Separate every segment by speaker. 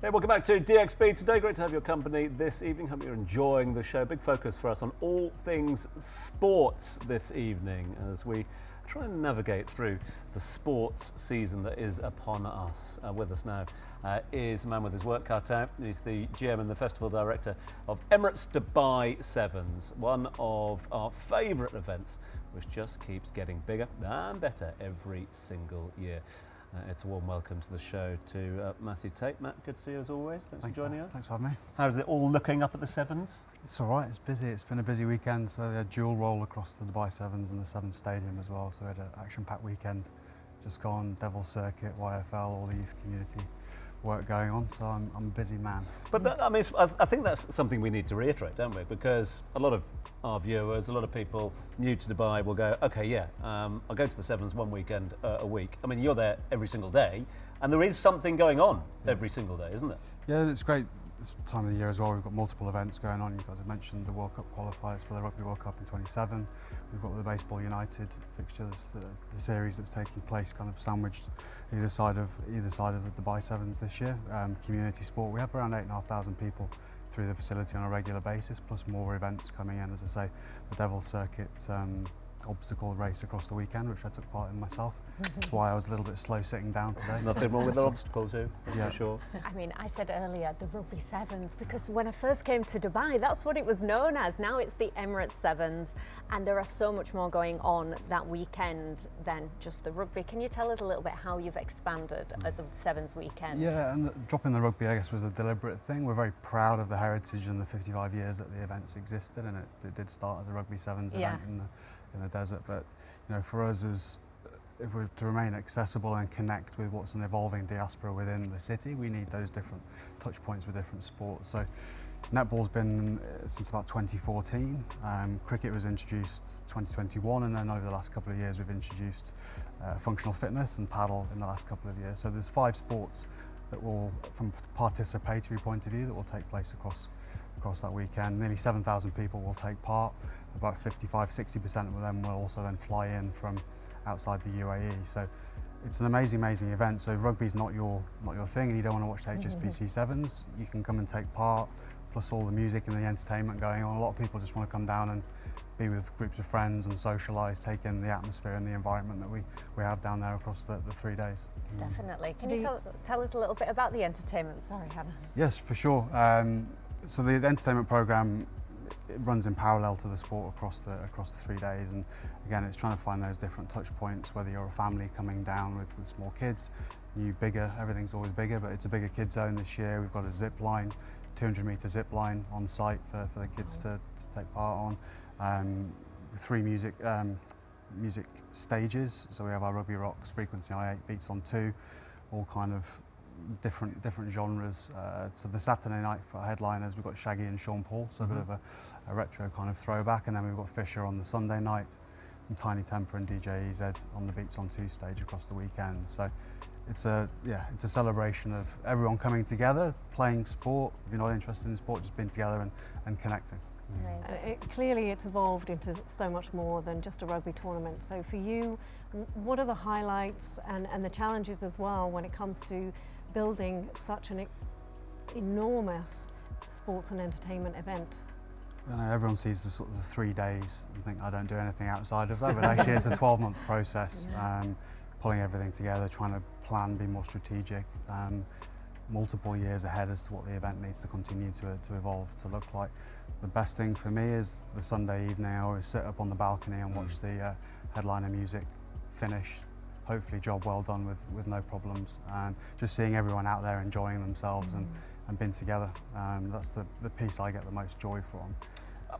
Speaker 1: Hey, welcome back to DXB today. Great to have your company this evening. Hope you're enjoying the show. Big focus for us on all things sports this evening as we try and navigate through the sports season that is upon us. With us now is a man with his work cut out. He's the GM and the Festival Director of Emirates Dubai Sevens, one of our favourite events, which just keeps getting bigger and better every single year. It's a warm welcome to the show to Mathew Tait. Matt, good to see you as always. Thanks for joining us.
Speaker 2: Thanks for having me.
Speaker 1: How's it all looking up at the Sevens?
Speaker 2: It's all right, it's busy. It's been a busy weekend, so we had dual roll across the Dubai Sevens and the Sevens Stadium as well. So we had an action-packed weekend. Just gone, Devil's Circuit, YFL, all the youth community work going on, so I'm a busy man.
Speaker 1: But that, I think that's something we need to reiterate, don't we? Because a lot of our viewers, a lot of people new to Dubai will go, okay, yeah, I'll go to the Sevens one weekend a week. I mean, you're there every single day, and there is something going on every single day, isn't it?
Speaker 2: Yeah, it's great. This time of the year as well, we've got multiple events going on. You guys have mentioned the World Cup qualifiers for the Rugby World Cup in 27. We've got the Baseball United fixtures, the series that's taking place kind of sandwiched either side of the Dubai Sevens this year. Community sport, we have around 8,500 people through the facility on a regular basis, plus more events coming in, as I say, the Devil's Circuit obstacle race across the weekend, which I took part in myself. That's why I was a little bit slow sitting down today.
Speaker 1: Nothing wrong with an obstacle too, for sure.
Speaker 3: I mean, I said earlier the Rugby Sevens, because when I first came to Dubai, that's what it was known as. Now it's the Emirates Sevens, and there are so much more going on that weekend than just the rugby. Can you tell us a little bit how you've expanded at the Sevens weekend?
Speaker 2: Yeah, and dropping the rugby, I guess, was a deliberate thing. We're very proud of the heritage and the 55 years that the events existed, and it did start as a Rugby Sevens event in the desert. But for us, if we're to remain accessible and connect with what's an evolving diaspora within the city, we need those different touch points with different sports. So netball's been since about 2014. Cricket was introduced 2021, and then over the last couple of years we've introduced functional fitness and paddle in the last couple of years. So there's 5 sports that will, from a participatory point of view, that will take place across that weekend. Nearly 7,000 people will take part. About 55–60% of them will also then fly in from outside the UAE. So it's an amazing event. So if rugby's not your thing and you don't want to watch the HSBC Sevens, you can come and take part, plus all the music and the entertainment going on. A lot of people just want to come down and be with groups of friends and socialise, take in the atmosphere and the environment that we have down there across the 3 days.
Speaker 3: Definitely. Can you tell us a little bit about the entertainment? Sorry, Hannah.
Speaker 2: Yes, for sure. So the entertainment programme, it runs in parallel to the sport across the 3 days, and again, it's trying to find those different touch points, whether you're a family coming down with small kids, bigger, everything's always bigger, but it's a bigger kid zone this year. We've got a zip line, 200-metre zip line on site for the kids to take part on. 3 music stages, so we have our Rugby Rocks, Frequency I8, Beats on 2, all kind of different genres. So the Saturday night for our headliners, we've got Shaggy and Sean Paul, so a bit of a retro kind of throwback, and then we've got Fisher on the Sunday night, and Tiny Temper and DJ EZ on the Beats on 2 stage across the weekend. So it's a celebration of everyone coming together, playing sport. If you're not interested in sport, just being together and connecting.
Speaker 4: Clearly it's evolved into so much more than just a rugby tournament. So for you, what are the highlights and the challenges as well when it comes to building such an enormous sports and entertainment event?
Speaker 2: I know everyone sees the sort of the 3 days and think I don't do anything outside of that, but actually it's a 12-month process, pulling everything together, trying to plan, be more strategic, multiple years ahead as to what the event needs to continue to evolve to look like. The best thing for me is the Sunday evening. I always sit up on the balcony and watch the headliner music finish. Hopefully job well done with no problems. Just seeing everyone out there enjoying themselves and being together. That's the piece I get the most joy from.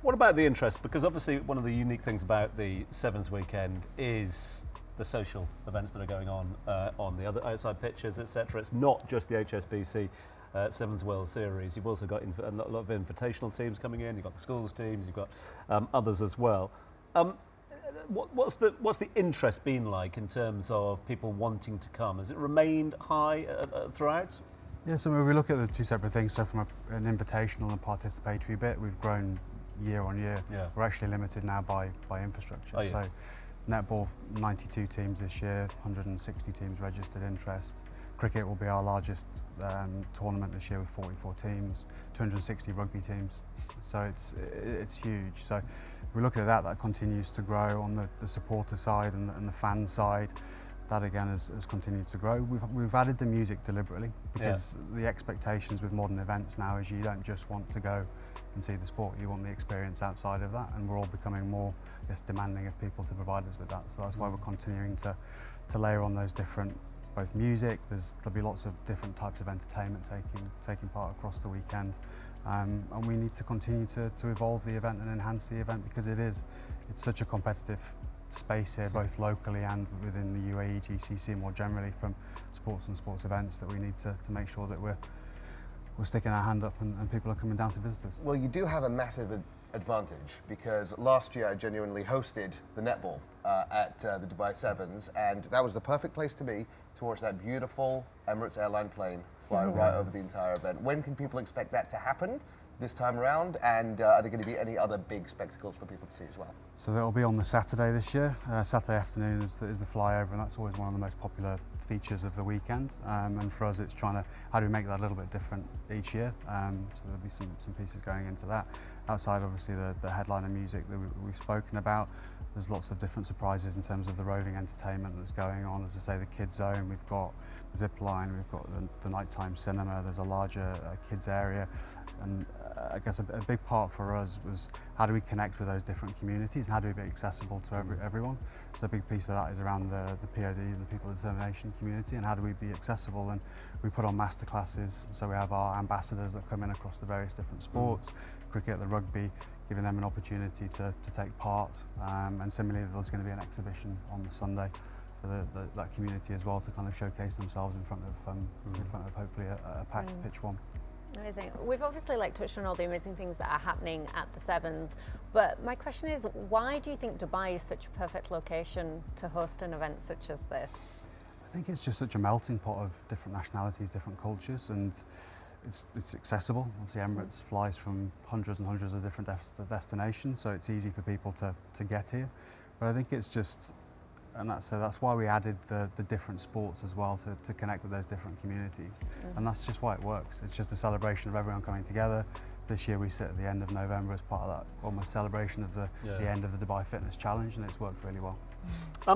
Speaker 1: What about the interest? Because obviously one of the unique things about the Sevens weekend is the social events that are going on the other outside pitches, etc. It's not just the HSBC Sevens World Series. You've also got a lot of invitational teams coming in. You've got the schools teams. You've got others as well. What's the interest been like in terms of people wanting to come? Has it remained high throughout?
Speaker 2: Yeah, so when we look at the 2 separate things, so from an invitational and participatory bit, we've grown year on year.
Speaker 1: Yeah.
Speaker 2: We're actually limited now by infrastructure.
Speaker 1: Oh, yeah.
Speaker 2: So netball, 92 teams this year, 160 teams registered interest. Cricket will be our largest tournament this year with 44 teams, 260 rugby teams. So it's huge. So if we look at that continues to grow on the supporter side and the fan side. That again has continued to grow. We've added the music deliberately because the expectations with modern events now is you don't just want to go and see the sport, you want the experience outside of that, and we're all becoming more demanding of people to provide us with that. So that's why we're continuing to layer on those different, both music, there'll be lots of different types of entertainment taking part across the weekend, and we need to continue to evolve the event and enhance the event because it's such a competitive space here, both locally and within the UAE GCC more generally, from sports and sports events, that we need to make sure that we're sticking our hand up and people are coming down to visit us.
Speaker 5: Well, you do have a massive advantage because last year I genuinely hosted the netball at the Dubai Sevens, and that was the perfect place to be to watch that beautiful Emirates airline plane fly right over the entire event. When can people expect that to happen this time around, and are there going to be any other big spectacles for people to see as well?
Speaker 2: So that'll be on the Saturday this year. Saturday afternoon is the flyover, and that's always one of the most popular features of the weekend. And for us, it's how do we make that a little bit different each year? So there'll be some pieces going into that. Outside, obviously, the headliner music that we've spoken about. There's lots of different surprises in terms of the roving entertainment that's going on. As I say, the kids zone, we've got the zip line, we've got the nighttime cinema. There's a larger kids area. And I guess a big part for us was how do we connect with those different communities and how do we be accessible to everyone. So a big piece of that is around the POD, the People of Determination community, and how do we be accessible. And we put on masterclasses, so we have our ambassadors that come in across the various different sports, cricket, the rugby, giving them an opportunity to take part. And similarly, there's going to be an exhibition on the Sunday for that community as well to kind of showcase themselves in front of hopefully a packed pitch one.
Speaker 3: Amazing. We've obviously touched on all the amazing things that are happening at the Sevens, but my question is, why do you think Dubai is such a perfect location to host an event such as this?
Speaker 2: I think it's just such a melting pot of different nationalities, different cultures, and it's accessible. Obviously Emirates flies from hundreds and hundreds of different destinations, so it's easy for people to get here. But I think it's just, and that's why we added the different sports as well to connect with those different communities. And that's just why it works. It's just a celebration of everyone coming together. This year we sit at the end of November as part of that almost celebration of the end of the Dubai Fitness Challenge, and it's worked really well.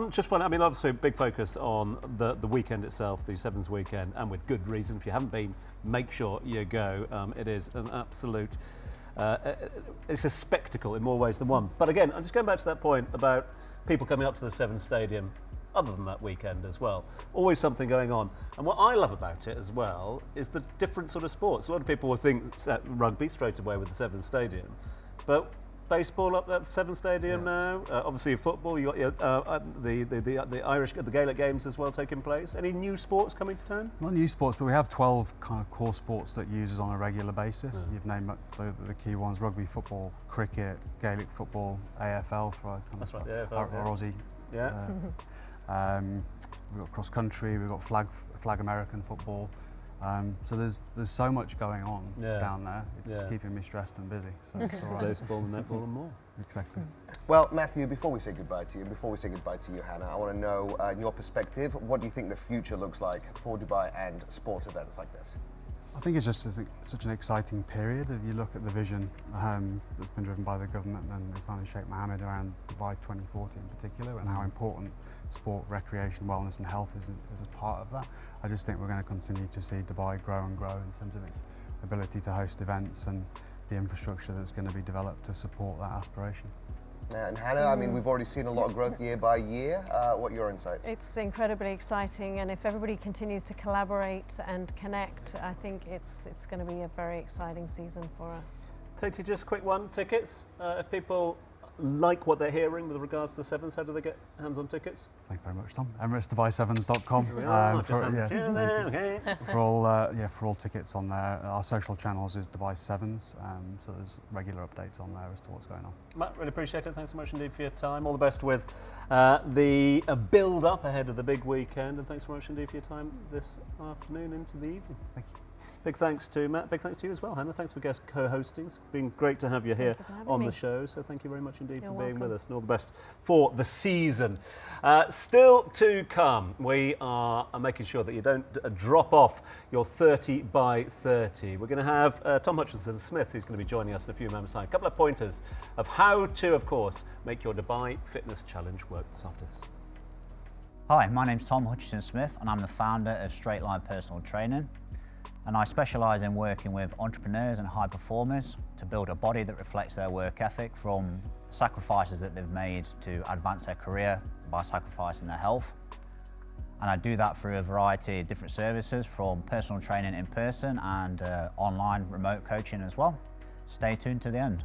Speaker 1: Just fun. I mean, obviously a big focus on the weekend itself, the Sevens weekend, and with good reason. If you haven't been, make sure you go. It is an absolute, it's a spectacle in more ways than one. But again, I'm just going back to that point about people coming up to the Sevens Stadium other than that weekend as well. Always something going on. And what I love about it as well is the different sort of sports. A lot of people will think rugby straight away with the Sevens Stadium, but baseball up at the Sevens Stadium now. Obviously football, you got the Irish, the Gaelic games as well taking place. Any new sports coming to town?
Speaker 2: Not new sports, but we have 12 kind of core sports that uses on a regular basis. You've named the key ones: rugby, football, cricket, Gaelic football, AFL for
Speaker 1: That's right, the AFL,
Speaker 2: Aussie.
Speaker 1: Yeah.
Speaker 2: We've got cross country, we've got flag American football. So there's so much going on down there. It's keeping me stressed and busy. So it's all right.
Speaker 1: Baseball and netball and more.
Speaker 2: Exactly.
Speaker 5: Well, Matthew, before we say goodbye to you, and before we say goodbye to you, Hannah, I want to know, in your perspective, what do you think the future looks like for Dubai and sports events like this?
Speaker 2: I think it's just such an exciting period. If you look at the vision that's been driven by the government and Sultan Sheikh Mohammed around Dubai 2040 in particular, and how important sport, recreation, wellness and health is as part of that, I just think we're going to continue to see Dubai grow and grow in terms of its ability to host events and the infrastructure that's going to be developed to support that aspiration.
Speaker 5: And Hannah, I mean, we've already seen a lot of growth year by year. What are your insights?
Speaker 4: It's incredibly exciting, and if everybody continues to collaborate and connect, I think it's going to be a very exciting season for us.
Speaker 1: Tait, just a quick one, tickets. If people like what they're hearing with regards to the Sevens, how do they get hands on tickets?
Speaker 2: Thank you very much, Tom. EmiratesDubai7s.com. For all tickets on there. Our social channels is Dubai Sevens, so there's regular updates on there as to what's going on.
Speaker 1: Matt, really appreciate it. Thanks so much indeed for your time. All the best with the build up ahead of the big weekend, and thanks so much indeed for your time this afternoon into the evening.
Speaker 2: Thank you.
Speaker 1: Big thanks to Matt. Big thanks to you as well, Hannah. Thanks for guest co-hosting. It's been great to have you here on the show. So thank you very much indeed for being with us, and all the best for the season. Still to come, we are making sure that you don't drop off your 30 by 30. We're going to have Tom Hutchinson-Smith, who's going to be joining us in a few moments' time. A couple of pointers of how to, of course, make your Dubai Fitness Challenge work this after this.
Speaker 6: Hi, my name's Tom Hutchinson-Smith, and I'm the founder of Straight Line Personal Training. And I specialise in working with entrepreneurs and high performers to build a body that reflects their work ethic, from sacrifices that they've made to advance their career by sacrificing their health. And I do that through a variety of different services, from personal training in person and online remote coaching as well. Stay tuned to the end.